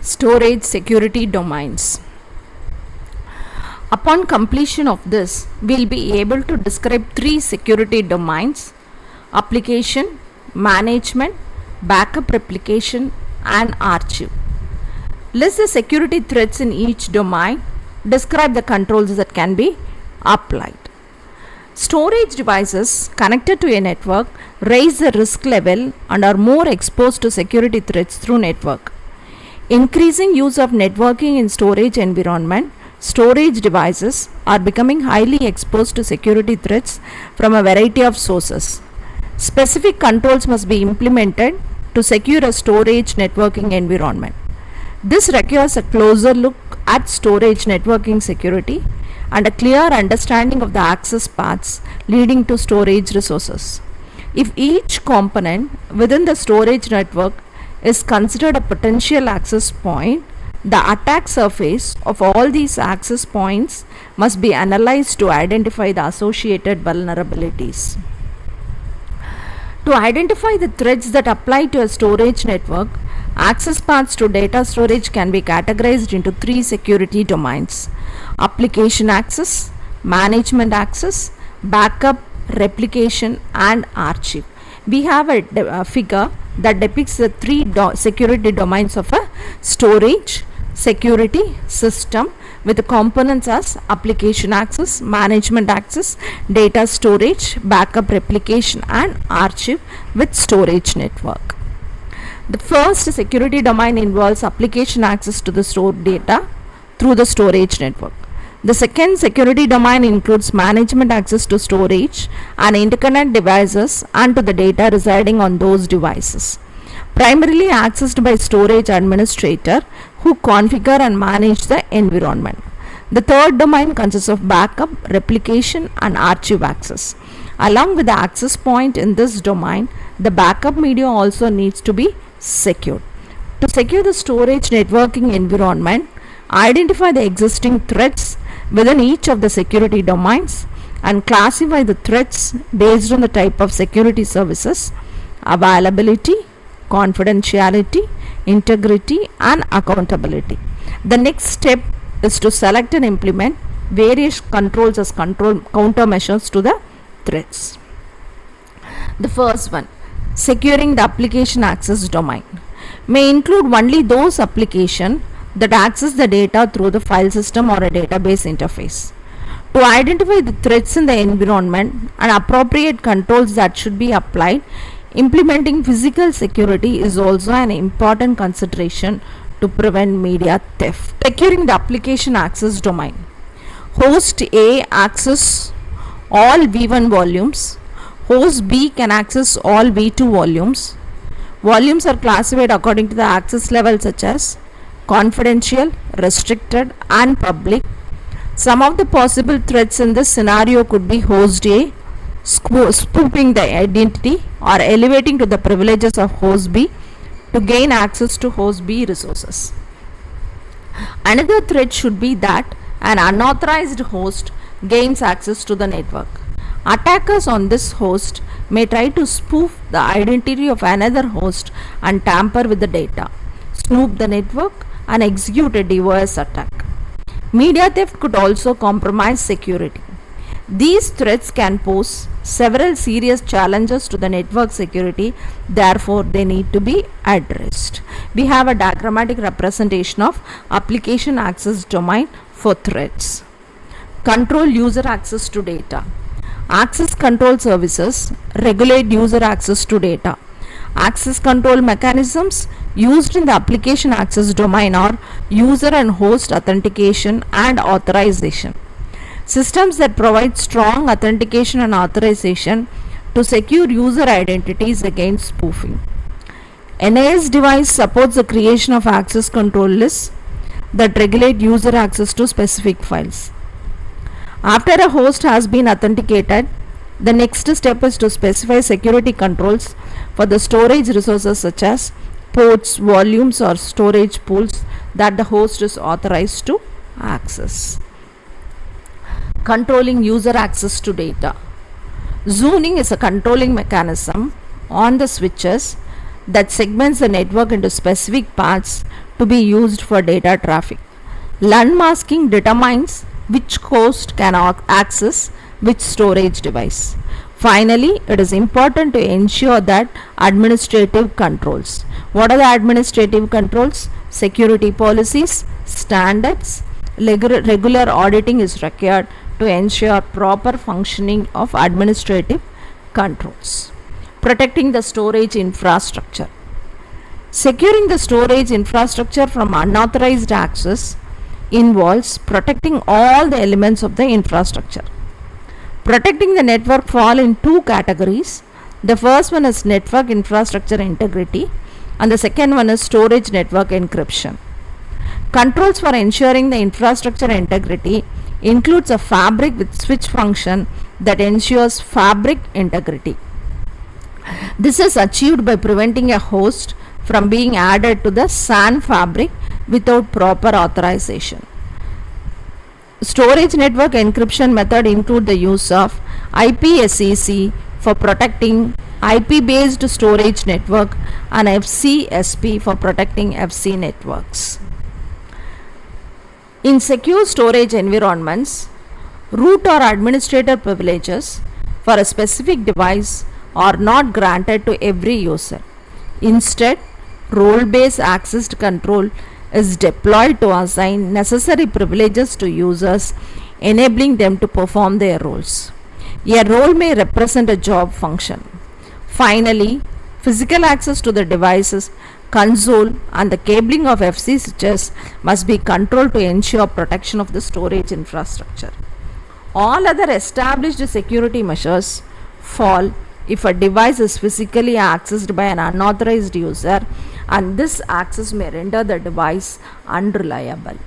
Storage security domains. Upon completion of this, we'll be able to describe three security domains: application, management, backup replication, and archive. List the security threats in each domain. Describe the controls that can be applied. Storage devices connected to a network raise the risk level and are more exposed to security threats through network. Increasing use of networking in storage environment, storage devices are becoming highly exposed to security threats from a variety of sources. Specific controls must be implemented to secure a storage networking environment. This requires a closer look at storage networking security and a clear understanding of the access paths leading to storage resources. If each component within the storage network is considered a potential access point, the attack surface of all these access points must be analyzed to identify the associated vulnerabilities. To identify the threats that apply to a storage network, access paths to data storage can be categorized into three security domains: application access, management access, backup, replication, and archive. We have a figure that depicts the three security domains of a storage security system, with the components as application access, management access, data storage, backup replication, and archive with storage network. The first security domain involves application access to the stored data through the storage network. The second security domain includes management access to storage and interconnect devices and to the data residing on those devices, primarily accessed by storage administrator who configure and manage the environment. The third domain consists of backup, replication, and archive access. Along with the access point in this domain, the backup media also needs to be secured. To secure the storage networking environment, identify the existing threats within each of the security domains and classify the threats based on the type of security services, availability, confidentiality, integrity, and accountability. The next step is to select and implement various controls as countermeasures to the threats. The first one, securing the application access domain, may include only those applications that access the data through the file system or a database interface. To identify the threats in the environment and appropriate controls that should be applied, implementing physical security is also an important consideration to prevent media theft. Securing the application access domain. Host A access all V1 volumes. Host B can access all V2 volumes. Volumes are classified according to the access level such as confidential, restricted, and public. Some of the possible threats in this scenario could be host A spoofing the identity or elevating to the privileges of host B to gain access to host B resources. Another threat should be that an unauthorized host gains access to the network. Attackers on this host may try to spoof the identity of another host and tamper with the data, snoop the network, and execute a DOS attack. Media theft could also compromise security. These threats can pose several serious challenges to the network security, therefore they need to be addressed. We have a diagrammatic representation of application access domain for threats. Control user access to data. Access control services regulate user access to data. Access control mechanisms used in the application access domain are user and host authentication and authorization. Systems that provide strong authentication and authorization to secure user identities against spoofing. NAS device supports the creation of access control lists that regulate user access to specific files. After a host has been authenticated, the next step is to specify security controls for the storage resources such as ports, volumes, or storage pools that the host is authorized to access. Controlling user access to data. Zoning is a controlling mechanism on the switches that segments the network into specific paths to be used for data traffic. LUN masking determines which host can access which storage device. Finally, it is important to ensure that administrative controls. What are the administrative controls? Security policies, standards, regular auditing is required to ensure proper functioning of administrative controls. Protecting the storage infrastructure. Securing the storage infrastructure from unauthorized access involves protecting all the elements of the infrastructure. Protecting the network fall in two categories. The first one is network infrastructure integrity and the second one is storage network encryption. Controls for ensuring the infrastructure integrity includes a fabric with switch function that ensures fabric integrity. This is achieved by preventing a host from being added to the SAN fabric without proper authorization. Storage network encryption method include the use of IPSEC for protecting IP-based storage network and FCSP for protecting FC networks. In secure storage environments, root or administrator privileges for a specific device are not granted to every user. Instead, role-based access control is deployed to assign necessary privileges to users, enabling them to perform their roles. A role may represent a job function. Finally, physical access to the devices, console and the cabling of FC switches must be controlled to ensure protection of the storage infrastructure. All other established security measures fall if a device is physically accessed by an unauthorized user and this access may render the device unreliable.